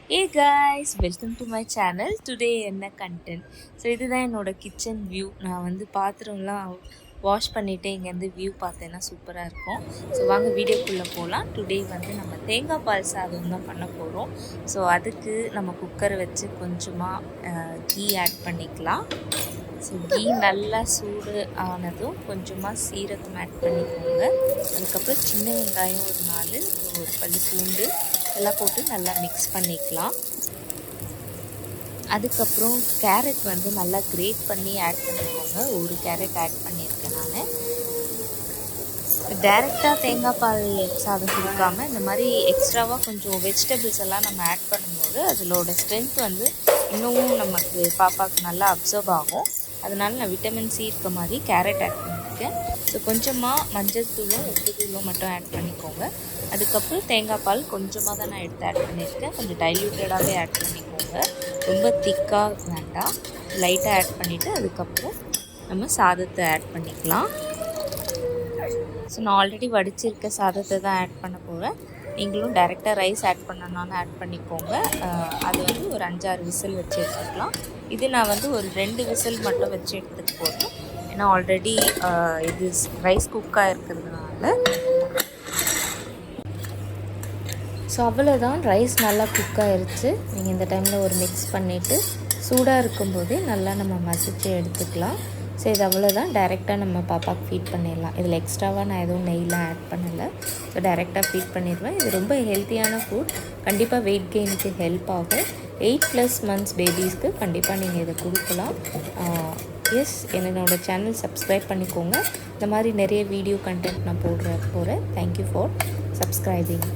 Hey guys, welcome to my channel. Today என்ன content? So இதுதான் என்னோட கிச்சன் வியூ. நான் வந்து பாத்திரம்லாம் வாஷ் பண்ணிவிட்டு இங்கேருந்து வியூ பார்த்தேன்னா சூப்பராக இருக்கும். ஸோ வாங்க வீடியோக்குள்ளே போகலாம். டுடே வந்து நம்ம தேங்காய் பால் சாதம் தான் பண்ண போகிறோம். ஸோ அதுக்கு நம்ம குக்கரை வச்சு கொஞ்சமாக கீ ஆட் பண்ணிக்கலாம். ஸோ கீ நல்லா சூடு ஆனதும் கொஞ்சமாக சீரகம் ஆட் பண்ணிக்கோங்க. அதுக்கப்புறம் சின்ன வெங்காயம் ஒரு 4, ஒரு பல்லு பூண்டு எல்லாம் போட்டு நல்லா மிக்ஸ் பண்ணிக்கலாம். அதுக்கப்புறம் கேரட் வந்து நல்லா கிரேட் பண்ணி ஆட் பண்ணிக்கோங்க. ஒரு கேரட் ஆட் பண்ணியிருக்கேன் நான். டைரெக்டாக தேங்காய் பால் சாதம் கொடுக்காமல் இந்த மாதிரி எக்ஸ்ட்ராவாக கொஞ்சம் வெஜிடபிள்ஸ் எல்லாம் நம்ம ஆட் பண்ணும்போது அதோட ஸ்ட்ரென்த் வந்து இன்னமும் நமக்கு பாப்பாவுக்கு நல்லா அப்சர்வ் ஆகும். அதனால நான் விட்டமின் சி இருக்க மாதிரி கேரட் ஆட் பண்ணியிருக்கேன். ஸோ கொஞ்சமாக மஞ்சள் தூளும் உப்பு தூளும் மட்டும் ஆட் பண்ணிக்கோங்க. அதுக்கப்புறம் தேங்காய் பால் கொஞ்சமாக தான் நான் எடுத்து ஆட் பண்ணியிருக்கேன். கொஞ்சம் டைல்யூட்டடாகவே ஆட் பண்ணிக்கோங்க. ரொம்ப திக்காக வேண்டாம், லைட்டாக ஆட் பண்ணிவிட்டு அதுக்கப்புறம் நம்ம சாதத்தை ஆட் பண்ணிக்கலாம். ஸோ நான் ஆல்ரெடி வடிச்சிருக்க சாதத்தை தான் ஆட் பண்ண போகிறேன். நீங்களும் டைரெக்டாக ரைஸ் ஆட் பண்ணணும்னு ஆட் பண்ணிக்கோங்க. அது வந்து ஒரு 5-6 விசில் வச்சு எடுத்துக்கலாம். இது நான் வந்து ஒரு 2 விசில் மட்டும் வச்சு எடுத்துக்க போகிறேன். ஏன்னா ஆல்ரெடி இது ரைஸ் குக்காக இருக்கிறதுனால. ஸோ அவ்வளோதான், ரைஸ் நல்லா குக் ஆகிருச்சு. நீங்கள் இந்த டைமில் ஒரு மிக்ஸ் பண்ணிவிட்டு சூடாக இருக்கும்போதே நல்லா நம்ம மசிச்சு எடுத்துக்கலாம். ஸோ இது அவ்வளோதான், டைரெக்டாக நம்ம பாப்பாவுக்கு ஃபீட் பண்ணிடலாம். இதில் எக்ஸ்ட்ராவாக நான் எதுவும் நெய்லாம் ஆட் பண்ணலை. ஸோ டைரெக்டாக ஃபீட் பண்ணிடுவேன். இது ரொம்ப ஹெல்த்தியான ஃபுட், கண்டிப்பாக வெயிட் கெயினுக்கு ஹெல்ப் ஆகும். 8+ மந்த்ஸ் பேபிஸ்க்கு கண்டிப்பாக நீங்கள் இதை கொடுக்கலாம். எஸ், என்னோடய சேனல் சப்ஸ்கிரைப் பண்ணிக்கோங்க. இந்த மாதிரி நிறைய வீடியோ கண்டென்ட் நான் போடுறேன். Thank you for subscribing.